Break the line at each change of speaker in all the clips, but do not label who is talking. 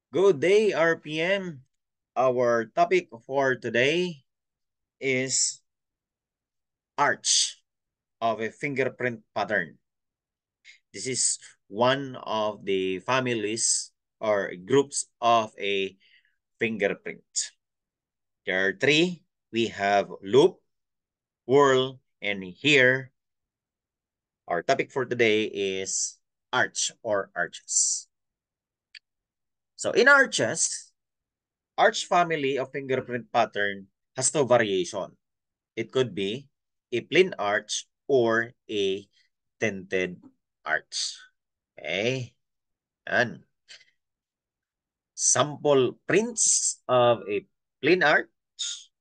Good day, RPM. Our topic for today is arch of a fingerprint pattern. This is one of the families or groups of a fingerprint. There are three. We have loop, whirl, and here our topic for today is arch or arches. So in arch family of fingerprint pattern has no variation. It could be a plain arch or a tinted arch. Okay? And sample prints of a plain arch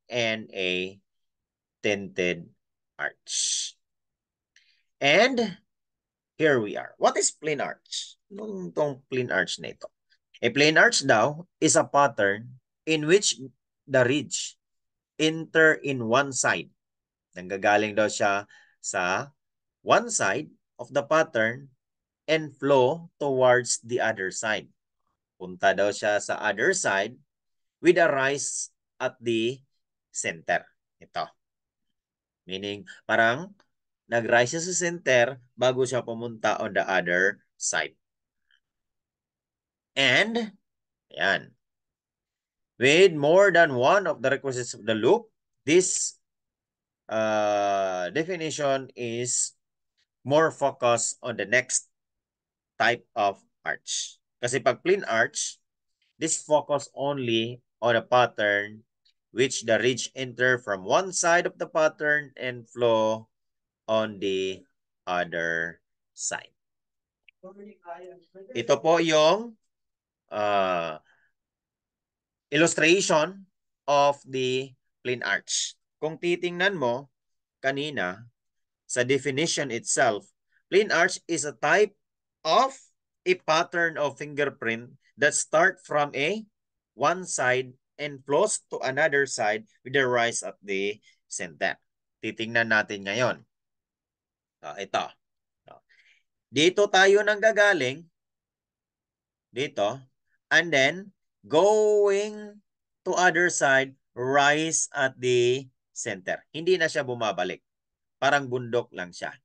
and a tinted arch. And here we are. What is plain arch? Anong tong plain arch na ito? A plain arch daw is a pattern in which the ridge enter in one side. Nanggagaling daw siya sa one side of the pattern and flow towards the other side. Punta daw siya sa other side with a rise at the center. Ito. Meaning, parang nag-rise siya sa center bago siya pumunta on the other side. And, yan. With more than one of the requisites of the loop, this definition is more focused on the next type of arch. Kasi pag plain arch, this focus only on a pattern which the ridge enter from one side of the pattern and flow on the other side. Ito po yung illustration of the plain arch. Kung titingnan mo kanina sa definition itself, plain arch is a type of a pattern of fingerprint that start from a one side and flows to another side with the rise at the center. Titingnan natin ngayon. Ito. Dito tayo nanggagaling. Dito. And then, going to other side, rise at the center. Hindi na siya bumabalik. Parang bundok lang siya.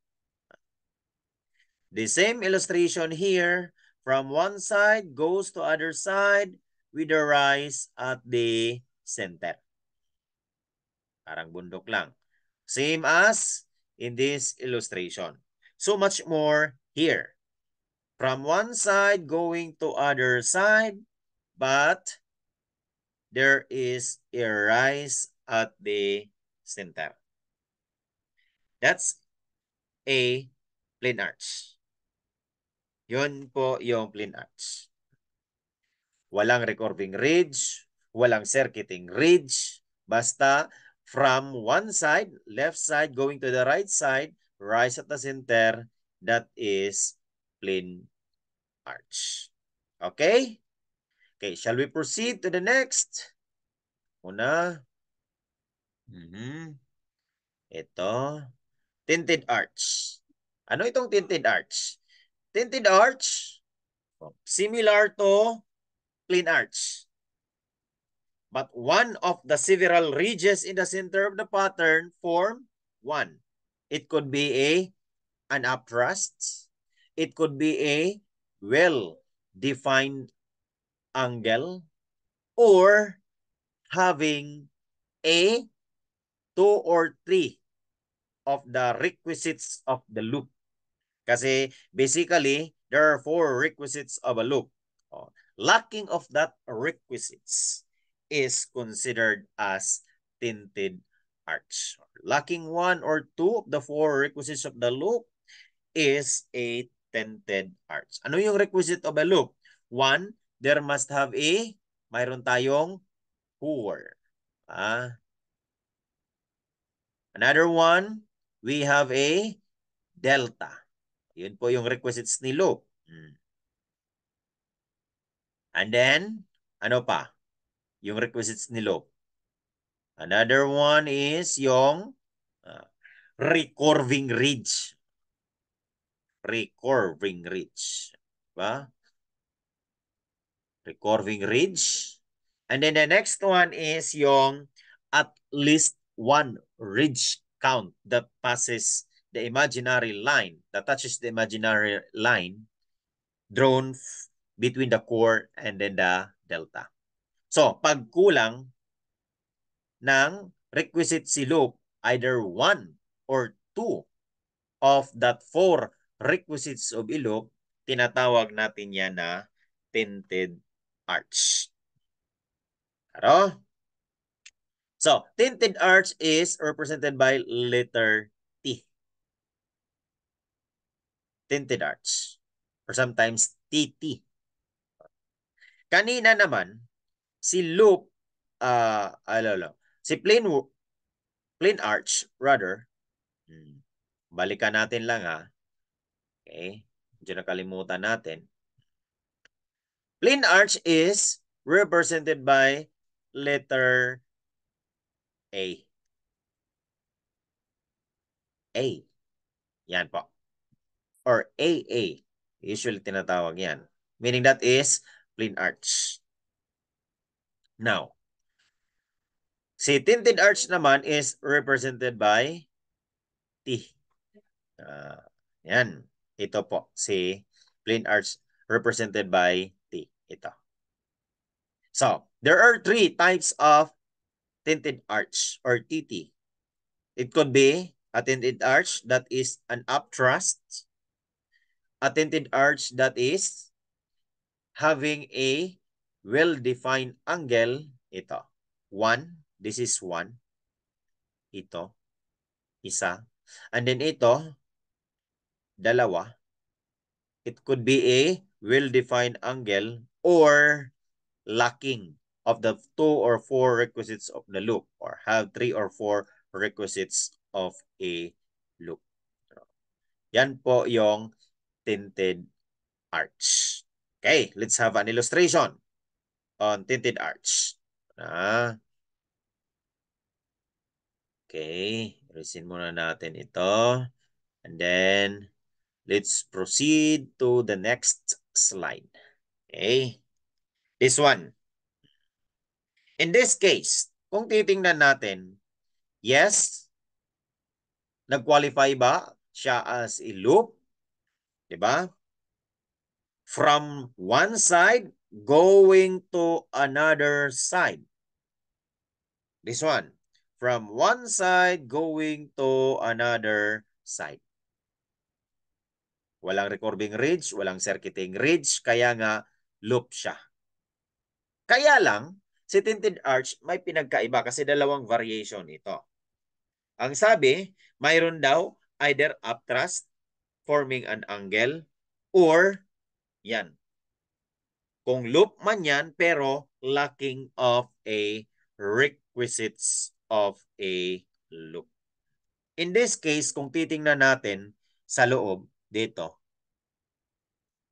The same illustration here, from one side goes to other side with a rise at the center. Parang bundok lang. Same as in this illustration. So much more here. From one side going to other side, but there is a rise at the center. That's a plain arch. Yun po yung plain arch. Walang recurving ridge, walang circuiting ridge. Basta from one side, left side, going to the right side, rise at the center, that is plain arch. Okay? Okay, shall we proceed to the next? Una. Ito. Tinted arch. Ano itong tinted arch? Tinted arch, similar to plain arch. But one of the several ridges in the center of the pattern form one. It could be an upthrust. It could be a well-defined angle or having a two or three of the requisites of the loop. Kasi basically, there are four requisites of a loop. Lacking of that requisites is considered as tinted arch. Lacking one or two of the four requisites of the loop is a tinted arch. Ano yung requisite of a loop? One, there must have mayroon tayong pour. Another one, we have a delta. Yun po yung requisites ni loop. And then, ano pa? Yung requisites ni loop. Another one is yung recurving ridge. Recurving ridge. Diba? recurving ridge. And then the next one is yung at least one ridge count that passes the imaginary line, that touches the imaginary line drawn between the core and then the delta. So, pag kulang ng requisite si loop, either one or two of that four requisites of a loop, tinatawag natin yan na tinted arch. Pero, so, tinted arch is represented by letter T. Tinted arch. Or sometimes TT. Kanina naman, si loop, si plain arch, rather, balikan natin lang ha. Okay, medyo nakalimutan natin. Plain arch is represented by letter A. A. Yan po. Or AA. Usually tinatawag yan. Meaning that is plain arch. Now, si tinted arch naman is represented by T. Yan. Ito po. Si plain arch represented by T. Ito. So, there are three types of tinted arch or TT. It could be a tinted arch that is an upthrust, a tinted arch that is having a well-defined angle. Ito. One. This is one. Ito. Isa. And then ito. Dalawa. It could be a well-defined angle or lacking of the two or four requisites of the loop or have three or four requisites of a loop. Yan po yung tinted arch. Okay, let's have an illustration on tinted arch. Okay, resin muna natin ito. And then, let's proceed to the next slide. Okay, this one. In this case, kung titingnan natin, yes, nag-qualify ba siya as a loop? Diba? From one side going to another side. This one. From one side going to another side. Walang recurving ridge, walang circuiting ridge, kaya nga loop siya. Kaya lang, si tinted arch may pinagkaiba kasi dalawang variation ito. Ang sabi, mayroon daw either upthrust forming an angle or yan. Kung loop man yan pero lacking of a requisites of a loop. In this case, kung titingnan natin sa loob dito,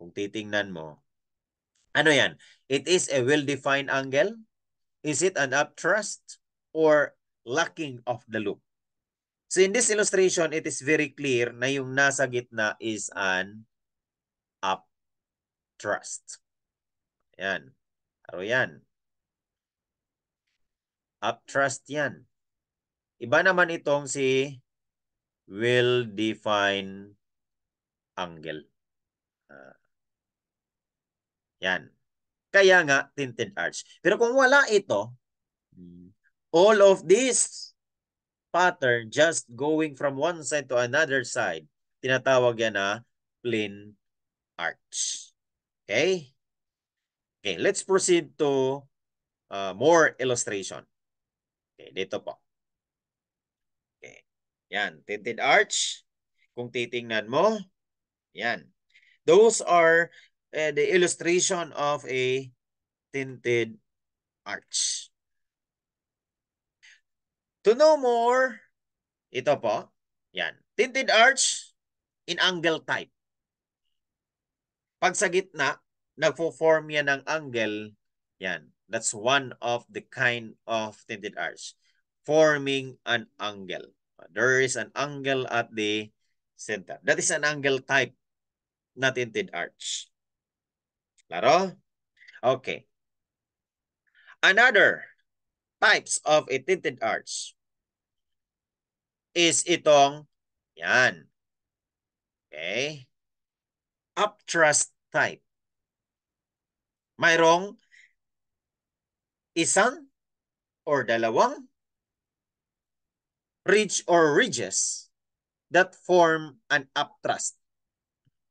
kung titingnan mo, ano yan? It is a well-defined angle? Is it an upthrust or lacking of the loop? So in this illustration, it is very clear na yung nasa gitna is an upthrust. Yan. Aro yan. Upthrust yan. Iba naman itong si well-defined angle. Yan. Kaya nga, tinted arch. Pero kung wala ito, all of this pattern just going from one side to another side, tinatawag yan na plain arch. Okay? Okay, let's proceed to more illustration. Okay, dito po. Okay. Yan, tinted arch. Kung titingnan mo, yan. Those are the illustration of a tinted arch. To know more, ito po, yan. Tinted arch in angle type. Pag sa gitna, nagpo-form yan ng angle, yan. That's one of the kind of tinted arch. Forming an angle. There is an angle at the center. That is an angle type na tinted arch. Klaro? Okay. Another types of a tinted arch is itong, yan. Okay. Upthrust type. Mayroong isang or dalawang ridge or ridges that form an upthrust.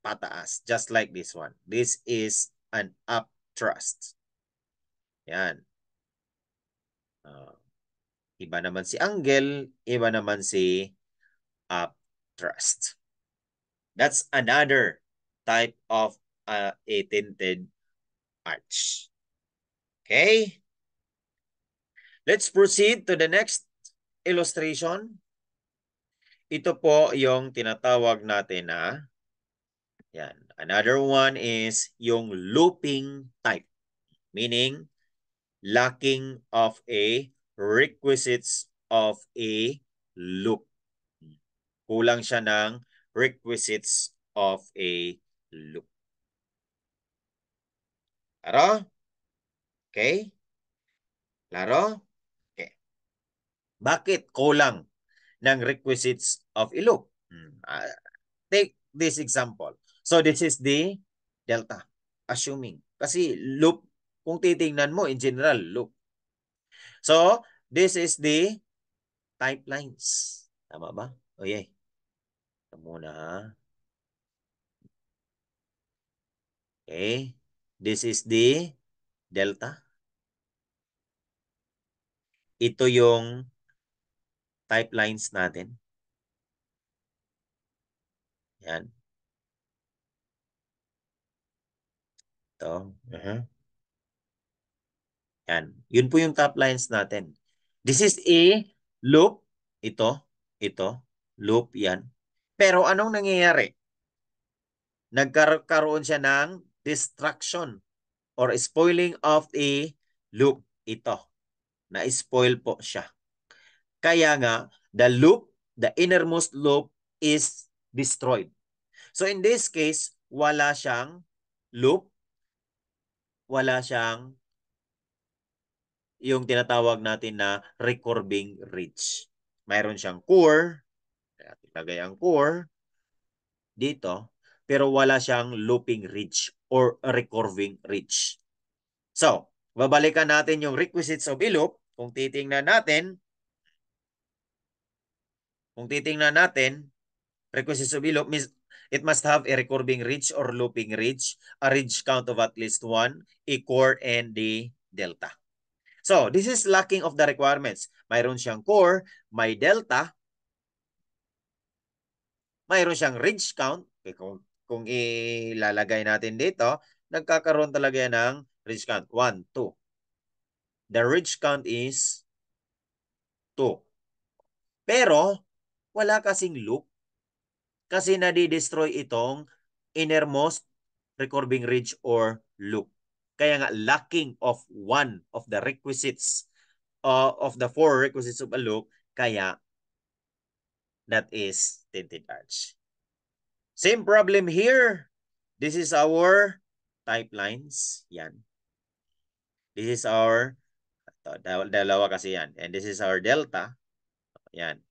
Pataas. Just like this one. This is an upthrust. Yan. Iba naman si angle, iba naman si upthrust. That's another type of a tinted arch. Okay? Let's proceed to the next illustration. Ito po yung tinatawag natin na, yan. Another one is yung looping type. Meaning, lacking of a requisites of a loop. Kulang siya ng requisites of a loop. Klaro? Okay? Klaro? Okay. Bakit kulang ng requisites of a loop? Take this example. So this is the delta. Assuming. Kasi loop, kung titingnan mo, in general, loop. So, this is the type lines. Tama ba? O yay. Ito muna ha. Okay. This is the delta. Ito yung type lines natin. Yan. Ito. Yan. Yun po yung top lines natin. This is a loop. Ito. Loop. Yan. Pero anong nangyayari? Nagkaroon siya ng destruction or spoiling of a loop. Ito. Na-spoil po siya. Kaya nga, the loop, the innermost loop is destroyed. So in this case, wala siyang loop. Wala siyang yung tinatawag natin na recurving ridge. Mayroon siyang core. Ilagay ang core dito. Pero wala siyang looping ridge or recurving ridge. So, babalikan natin yung requisites of a loop. Kung titingnan natin, requisites of a loop means it must have a recurving ridge or looping ridge, a ridge count of at least 1, a core, and the delta. So, this is lacking of the requirements. Mayroon siyang core, may delta, mayroon siyang ridge count. Okay, kung ilalagay natin dito, nagkakaroon talaga yan ng ridge count. 1, 2. The ridge count is 2. Pero, wala kasing loop. Kasi nadi-destroy itong innermost recurving ridge or loop. Kaya nga, lacking of one of the requisites of the 4 requisites of a loop, kaya that is tinted arch. Same problem here. This is our type lines. Yan. This is our, dalawa kasi yan. And this is our delta. Yan.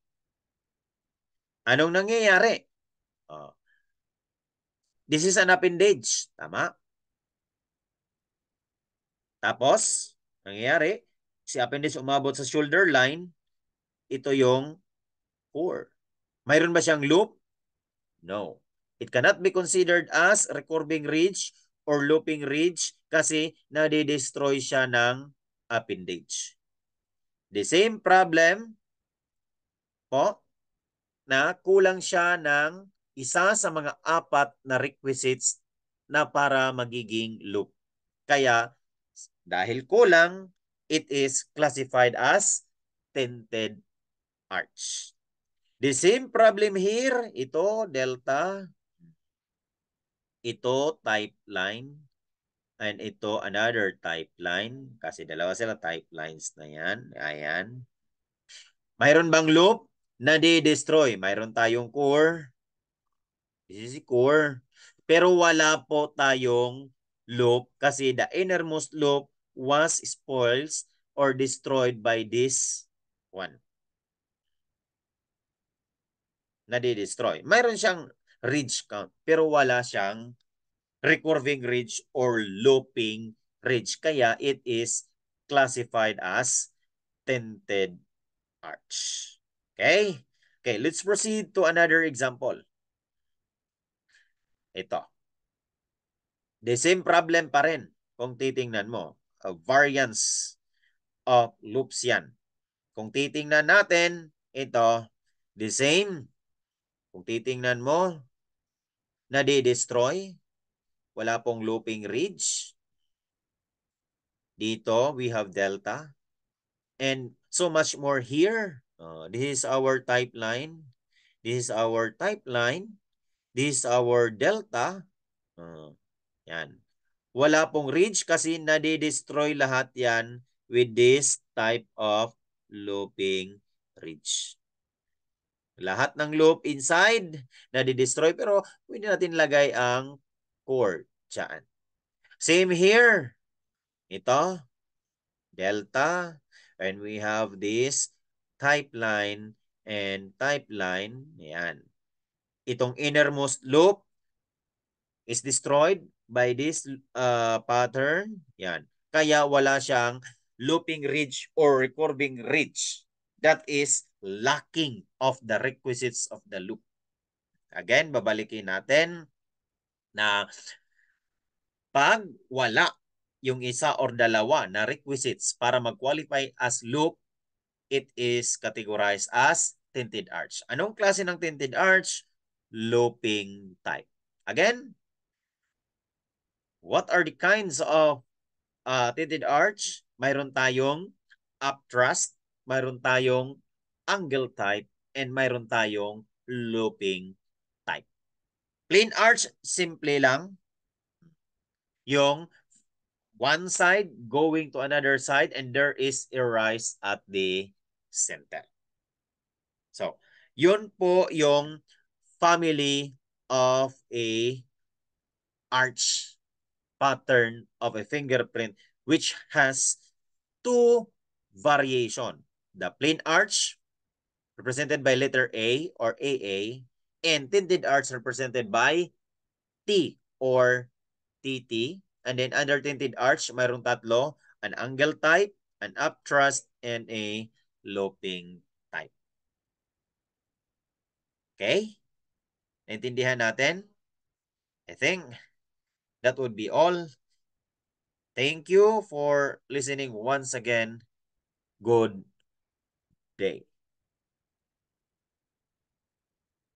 Anong nangyayari? Oh. This is an appendage. Tama? Tapos, nangyayari, si appendage umabot sa shoulder line, ito yung core. Mayroon ba siyang loop? No. It cannot be considered as recurving ridge or looping ridge kasi nadi-destroy siya ng appendage. The same problem po na kulang siya ng isa sa mga 4 na requisites na para magiging loop. Kaya dahil kulang, it is classified as tinted arch. The same problem here, ito delta, ito type line, and ito another type line. Kasi dalawa sila type lines na yan. Ayan. Mayroon bang loop? Nadi-destroy. Mayroon tayong core. This is core. Pero wala po tayong loop kasi the innermost loop was spoiled or destroyed by this one. Nadi-destroy. Mayroon siyang ridge count pero wala siyang recurving ridge or looping ridge. Kaya it is classified as tinted arch. Okay? Okay, let's proceed to another example. Ito. The same problem pa rin kung titingnan mo. A variance of loops yan. Kung titingnan natin, ito, the same. Kung titingnan mo, nadi-destroy. Wala pong looping ridge. Dito, we have delta. And so much more here. This is our type line. This is our type line. This is our delta. Yan. Wala pong ridge kasi nadi-destroy lahat yan with this type of looping ridge. Lahat ng loop inside nadi-destroy pero pwede natin lagay ang core dyan. Same here. Ito, delta. And we have this type line and type line. Yan. Itong innermost loop is destroyed by this pattern. Yan. Kaya wala siyang looping ridge or recurving ridge. That is lacking of the requisites of the loop. Again, babalikin natin na pag wala yung isa or dalawa na requisites para mag-qualify as loop, it is categorized as tinted arch. Anong klase ng tinted arch? Looping type. Again, what are the kinds of tinted arch? Mayroon tayong upthrust, mayroon tayong angle type, and mayroon tayong looping type. Plain arch, simple lang. Yung one side going to another side and there is a rise at the center. So, yun po yung family of a arch pattern of a fingerprint which has two variation. The plain arch represented by letter A or AA and tinted arch represented by T or TT. And then under tinted arch, mayroong tatlo, an angle type, an upthrust, and a looping type. Okay? Naintindihan natin? I think that would be all. Thank you for listening once again. Good day.